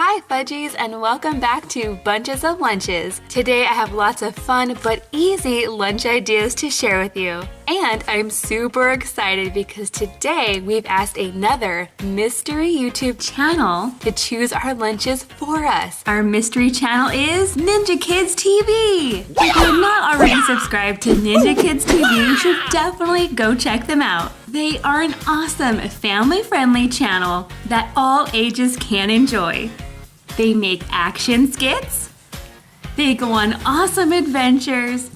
Hi Fudgies, and welcome back to Bunches of Lunches. Today I have lots of fun but easy lunch ideas to share with you. And I'm super excited because today we've asked another mystery YouTube channel to choose our lunches for us. Our mystery channel is Ninja Kids TV. If you're not already subscribed to Ninja Kids TV, you should definitely go check them out. They are an awesome family-friendly channel that all ages can enjoy. They make action skits, they go on awesome adventures,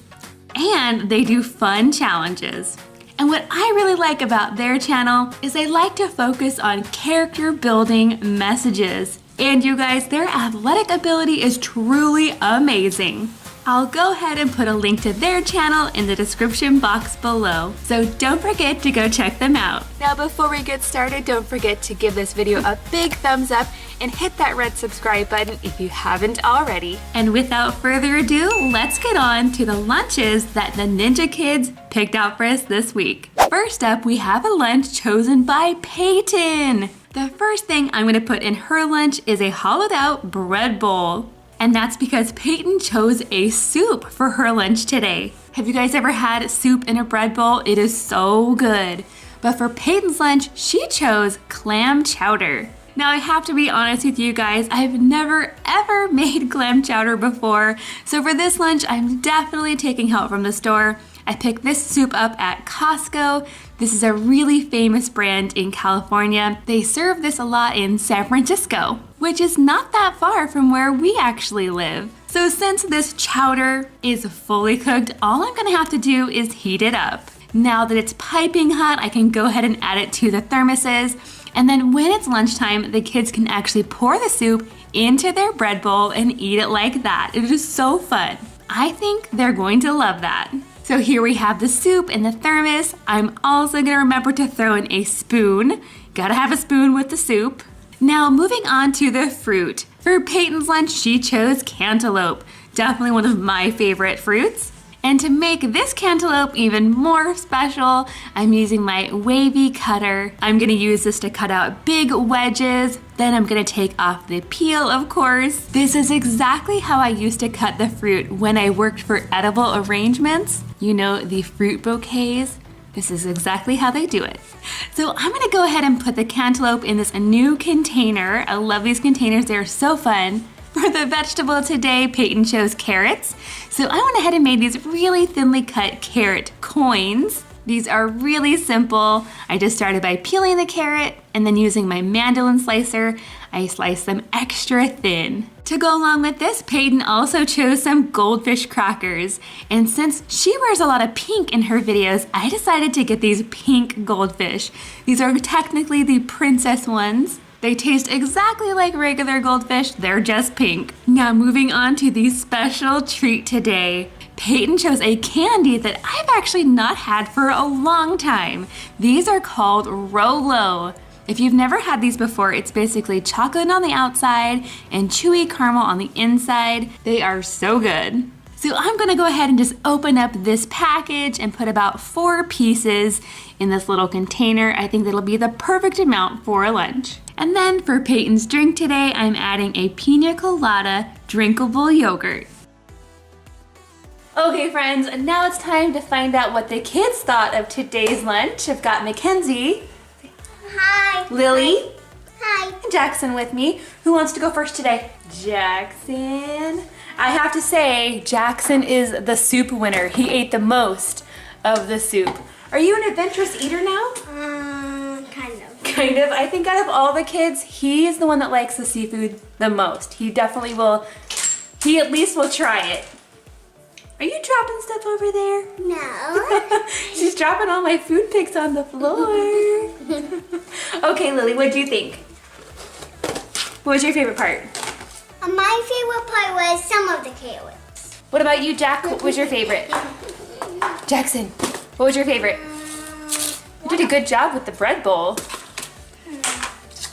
and they do fun challenges. And what I really like about their channel is they like to focus on character building messages. And you guys, their athletic ability is truly amazing. I'll go ahead and put a link to their channel in the description box below, so don't forget to go check them out. Now before we get started, don't forget to give this video a big thumbs up and hit that red subscribe button if you haven't already. And without further ado, let's get on to the lunches that the Ninja Kids picked out for us this week. First up, we have a lunch chosen by Peyton. The first thing I'm gonna put in her lunch is a hollowed out bread bowl. And that's because Peyton chose a soup for her lunch today. Have you guys ever had soup in a bread bowl? It is so good. But for Peyton's lunch, she chose clam chowder. Now I have to be honest with you guys, I've never ever made clam chowder before. So for this lunch, I'm definitely taking help from the store. I picked this soup up at Costco. This is a really famous brand in California. They serve this a lot in San Francisco, which is not that far from where we actually live. So since this chowder is fully cooked, all I'm gonna have to do is heat it up. Now that it's piping hot, I can go ahead and add it to the thermoses. And then when it's lunchtime, the kids can actually pour the soup into their bread bowl and eat it like that. It is so fun. I think they're going to love that. So here we have the soup in the thermos. I'm also gonna remember to throw in a spoon. Gotta have a spoon with the soup. Now moving on to the fruit. For Peyton's lunch, she chose cantaloupe. Definitely one of my favorite fruits. And to make this cantaloupe even more special, I'm using my wavy cutter. I'm gonna use this to cut out big wedges. Then I'm gonna take off the peel, of course. This is exactly how I used to cut the fruit when I worked for edible arrangements. You know, the fruit bouquets. This is exactly how they do it. So I'm gonna go ahead and put the cantaloupe in this new container. I love these containers, they're so fun. For the vegetable today, Peyton chose carrots. So I went ahead and made these really thinly cut carrot coins. These are really simple. I just started by peeling the carrot and then using my mandolin slicer, I sliced them extra thin. To go along with this, Peyton also chose some goldfish crackers. And since she wears a lot of pink in her videos, I decided to get these pink goldfish. These are technically the princess ones. They taste exactly like regular goldfish, they're just pink. Now moving on to the special treat today. Peyton chose a candy that I've actually not had for a long time. These are called Rolo. If you've never had these before, it's basically chocolate on the outside and chewy caramel on the inside. They are so good. So I'm gonna go ahead and just open up this package and put about 4 pieces in this little container. I think that'll be the perfect amount for lunch. And then for Peyton's drink today, I'm adding a pina colada drinkable yogurt. Okay friends, now it's time to find out what the kids thought of today's lunch. I've got Mackenzie. Hi. Lily. Hi. And Jackson with me. Who wants to go first today? Jackson. I have to say, Jackson is the soup winner. He ate the most of the soup. Are you an adventurous eater now? Kind of. Kind of. I think out of all the kids, he's the one that likes the seafood the most. He definitely will, he at least will try it. Are you dropping stuff over there? No. She's dropping all my food picks on the floor. Okay, Lily, what do you think? What was your favorite part? My favorite part was some of the carrots. What about you, Jack? What was your favorite? Jackson, what was your favorite? You did a good job with the bread bowl.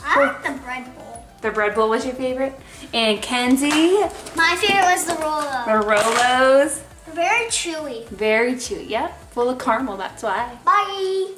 I like the bread bowl. The bread bowl was your favorite? And Kenzie? My favorite was the Rolo. The Rolos? Very chewy. Very chewy, yep. Full of caramel, that's why. Bye.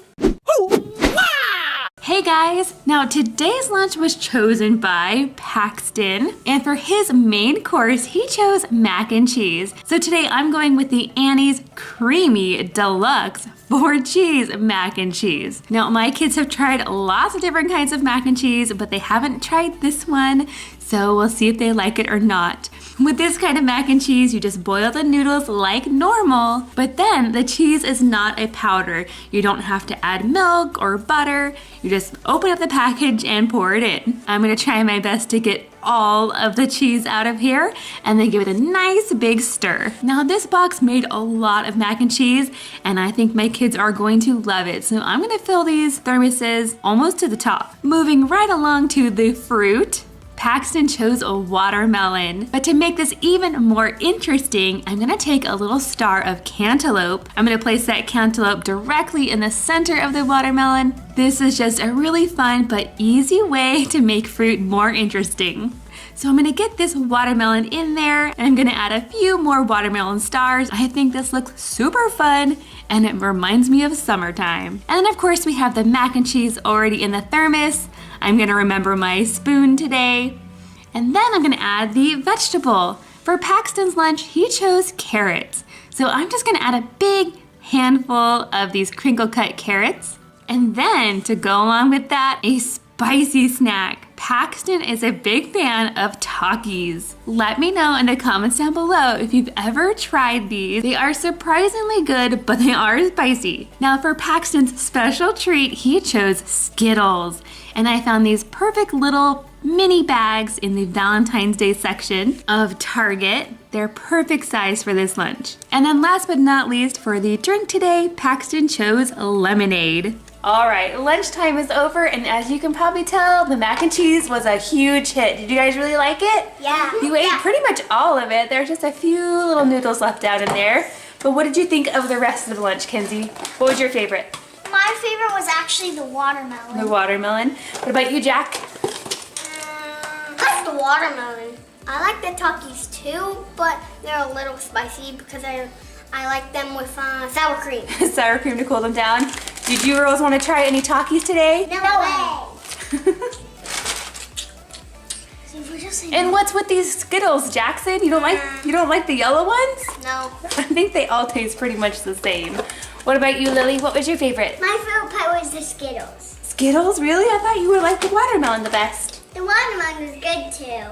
Hey guys! Now today's lunch was chosen by Paxton, and for his main course, he chose mac and cheese. So today I'm going with the Annie's Creamy Deluxe 4-cheese mac and cheese. Now my kids have tried lots of different kinds of mac and cheese, but they haven't tried this one, so we'll see if they like it or not. With this kind of mac and cheese, you just boil the noodles like normal, but then the cheese is not a powder. You don't have to add milk or butter. You just open up the package and pour it in. I'm gonna try my best to get all of the cheese out of here and then give it a nice big stir. Now this box made a lot of mac and cheese and I think my kids are going to love it. So I'm gonna fill these thermoses almost to the top. Moving right along to the fruit. Paxton chose a watermelon, but to make this even more interesting, I'm gonna take a little star of cantaloupe. I'm gonna place that cantaloupe directly in the center of the watermelon. This is just a really fun but easy way to make fruit more interesting. So I'm gonna get this watermelon in there, and I'm gonna add a few more watermelon stars. I think this looks super fun, and it reminds me of summertime. And then of course we have the mac and cheese already in the thermos. I'm gonna remember my spoon today. And then I'm gonna add the vegetable. For Paxton's lunch, he chose carrots. So I'm just gonna add a big handful of these crinkle cut carrots. And then to go along with that, a spicy snack. Paxton is a big fan of Takis. Let me know in the comments down below if you've ever tried these. They are surprisingly good, but they are spicy. Now for Paxton's special treat, he chose Skittles. And I found these perfect little mini bags in the Valentine's Day section of Target. They're perfect size for this lunch. And then last but not least, for the drink today, Paxton chose lemonade. All right, lunchtime is over, and as you can probably tell, the mac and cheese was a huge hit. Did you guys really like it? Yeah. You ate pretty much all of it. There's just a few little noodles left out in there. But what did you think of the rest of the lunch, Kenzie? What was your favorite? My favorite was actually the watermelon. The watermelon. What about you, Jack? That's the watermelon. I like the Takis too, but they're a little spicy because I like them with sour cream. Sour cream to cool them down. Did you girls want to try any Takis today? No way. And what's with these Skittles, Jackson? You don't like the yellow ones? No. I think they all taste pretty much the same. What about you, Lily? What was your favorite? My favorite part was the Skittles. Skittles? Really? I thought you would like the watermelon the best. The watermelon was good too.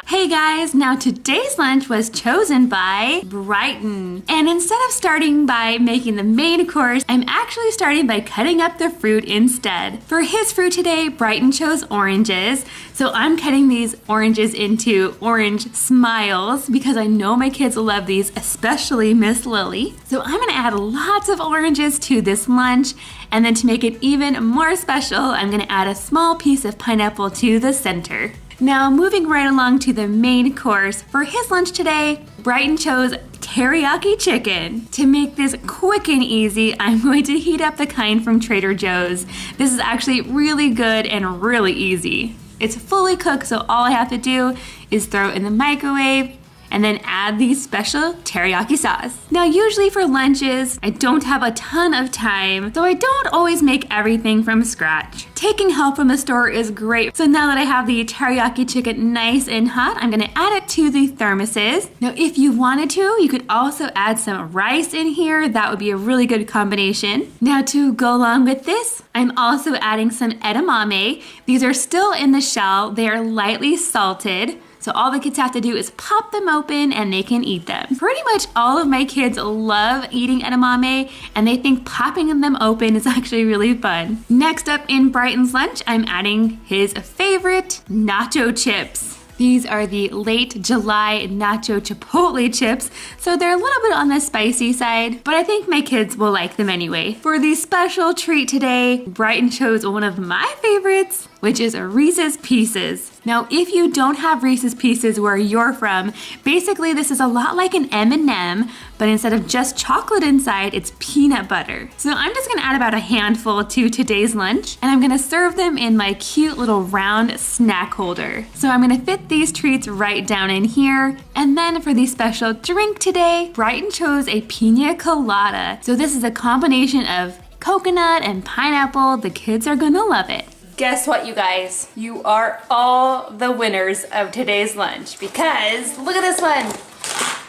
Hey guys, now today's lunch was chosen by Brighton. And instead of starting by making the main course, I'm actually starting by cutting up the fruit instead. For his fruit today, Brighton chose oranges. So I'm cutting these oranges into orange smiles because I know my kids love these, especially Miss Lily. So I'm gonna add lots of oranges to this lunch. And then to make it even more special, I'm gonna add a small piece of pineapple to the center. Now moving right along to the main course, for his lunch today, Brighton chose teriyaki chicken. To make this quick and easy, I'm going to heat up the kind from Trader Joe's. This is actually really good and really easy. It's fully cooked, so all I have to do is throw it in the microwave and then add the special teriyaki sauce. Now usually for lunches, I don't have a ton of time, so I don't always make everything from scratch. Taking help from the store is great. So now that I have the teriyaki chicken nice and hot, I'm gonna add it to the thermoses. Now if you wanted to, you could also add some rice in here. That would be a really good combination. Now to go along with this, I'm also adding some edamame. These are still in the shell. They are lightly salted. So all the kids have to do is pop them open and they can eat them. Pretty much all of my kids love eating edamame and they think popping them open is actually really fun. Next up in Brighton's lunch, I'm adding his favorite nacho chips. These are the late July nacho chipotle chips, so they're a little bit on the spicy side, but I think my kids will like them anyway. For the special treat today, Brighton chose one of my favorites, which is Reese's Pieces. Now, if you don't have Reese's Pieces where you're from, basically this is a lot like an M&M, but instead of just chocolate inside, it's peanut butter. So I'm just gonna add about a handful to today's lunch, and I'm gonna serve them in my cute little round snack holder. So I'm gonna fit these treats right down in here. And then for the special drink today, Brighton chose a pina colada. So this is a combination of coconut and pineapple. The kids are gonna love it. Guess what, you guys? You are all the winners of today's lunch because look at this one.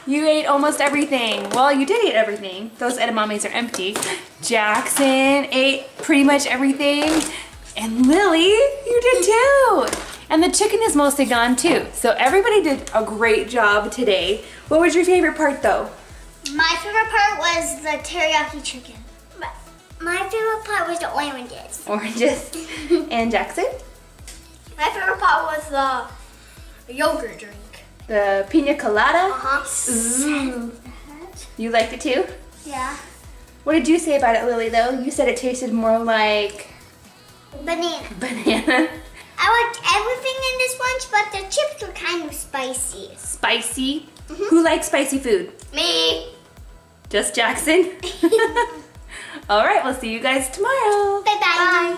You ate almost everything. Well, you did eat everything. Those edamames are empty. Jackson ate pretty much everything. And Lily, you did too. And the chicken is mostly gone too. So everybody did a great job today. What was your favorite part though? My favorite part was the teriyaki chicken. My favorite part was the oranges. Oranges. And Jackson? My favorite part was the yogurt drink. The pina colada? Uh-huh. Ooh. You liked it too? Yeah. What did you say about it, Lily, though? You said it tasted more like... Banana. Banana. I liked everything in this lunch, but the chips were kind of spicy. Spicy? Mm-hmm. Who likes spicy food? Me. Just Jackson? All right, we'll see you guys tomorrow. Bye-bye.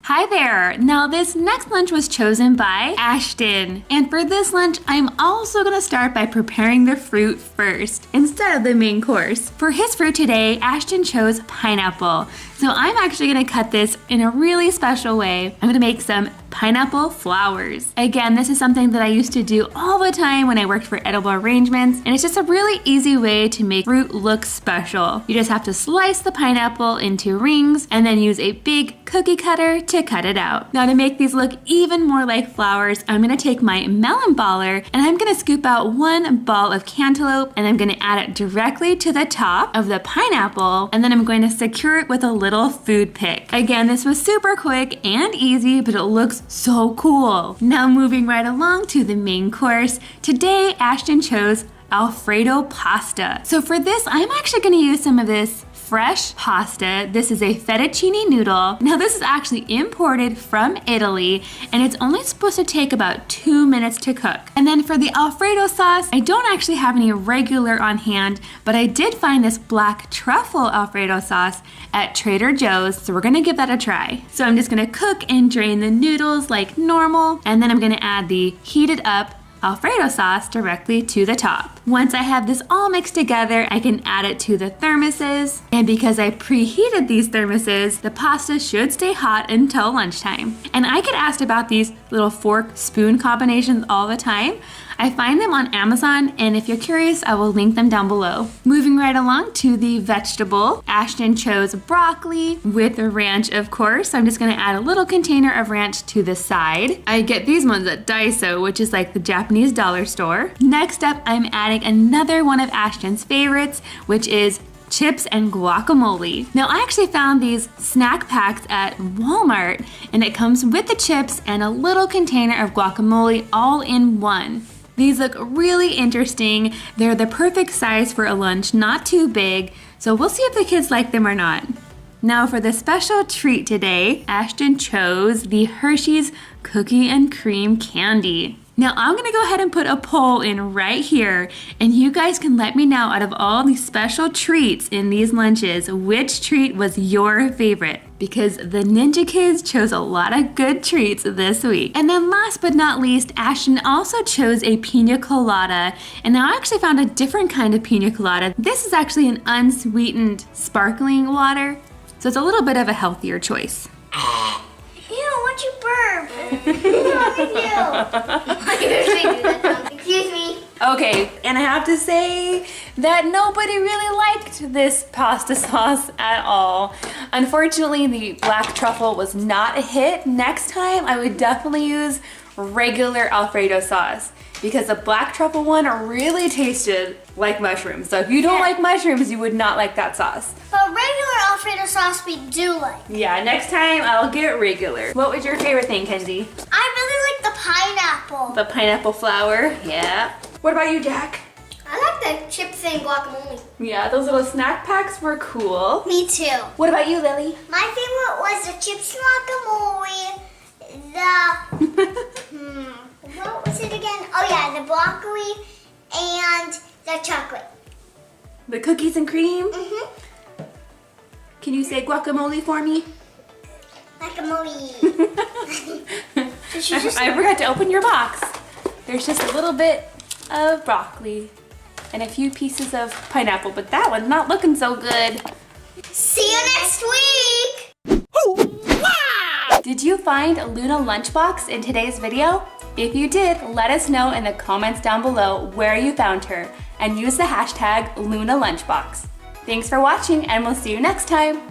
Hi there! Now this next lunch was chosen by Ashton. And for this lunch, I'm also gonna start by preparing the fruit first, instead of the main course. For his fruit today, Ashton chose pineapple. So I'm actually gonna cut this in a really special way. I'm gonna make some pineapple flowers. Again, this is something that I used to do all the time when I worked for edible arrangements, and it's just a really easy way to make fruit look special. You just have to slice the pineapple into rings and then use a big cookie cutter to cut it out. Now to make these look even more like flowers, I'm gonna take my melon baller and I'm gonna scoop out one ball of cantaloupe and I'm gonna add it directly to the top of the pineapple, and then I'm going to secure it with a little food pick. Again, this was super quick and easy, but it looks so cool. Now moving right along to the main course. Today, Ashton chose Alfredo pasta. So for this, I'm actually gonna use some of this fresh pasta. This is a fettuccine noodle. Now this is actually imported from Italy and it's only supposed to take about 2 minutes to cook. And then for the Alfredo sauce, I don't actually have any regular on hand, but I did find this black truffle Alfredo sauce at Trader Joe's, so we're gonna give that a try. So I'm just gonna cook and drain the noodles like normal, and then I'm gonna add the heated up Alfredo sauce directly to the top. Once I have this all mixed together, I can add it to the thermoses. And because I preheated these thermoses, the pasta should stay hot until lunchtime. And I get asked about these little fork-spoon combinations all the time. I find them on Amazon, and if you're curious, I will link them down below. Moving right along to the vegetable, Ashton chose broccoli with ranch, of course. So I'm just gonna add a little container of ranch to the side. I get these ones at Daiso, which is like the Japanese dollar store. Next up, I'm adding another one of Ashton's favorites, which is chips and guacamole. Now I actually found these snack packs at Walmart, and it comes with the chips and a little container of guacamole all in one. These look really interesting. They're the perfect size for a lunch, not too big, so we'll see if the kids like them or not. Now for the special treat today, Ashton chose the Hershey's Cookie and Cream Candy. Now I'm gonna go ahead and put a poll in right here, and you guys can let me know out of all these special treats in these lunches, which treat was your favorite, because the Ninja Kids chose a lot of good treats this week. And then last but not least, Ashton also chose a pina colada, and now I actually found a different kind of pina colada. This is actually an unsweetened sparkling water, so it's a little bit of a healthier choice. Ew, why'd you burp? I usually do that. Excuse me. Okay, and I have to say that nobody really liked this pasta sauce at all. Unfortunately, the black truffle was not a hit. Next time, I would definitely use regular Alfredo sauce, because the black truffle one really tasted like mushrooms. So if you don't like mushrooms, you would not like that sauce. But regular Alfredo sauce we do like. Yeah, next time I'll get regular. What was your favorite thing, Kenzie? I really like the pineapple. The pineapple flour, yeah. What about you, Jack? I like the chips and guacamole. Yeah, those little snack packs were cool. Me too. What about you, Lily? My favorite was the chips and guacamole, what was it again? Oh yeah, the broccoli and the chocolate. The cookies and cream? Mm-hmm. Can you say guacamole for me? Guacamole. I forgot to open your box. There's just a little bit of broccoli. and a few pieces of pineapple, but that one's not looking so good. See you next week! Did you find Luna lunchbox in today's video? If you did, let us know in the comments down below where you found her and use the hashtag LunaLunchbox. Thanks for watching and we'll see you next time.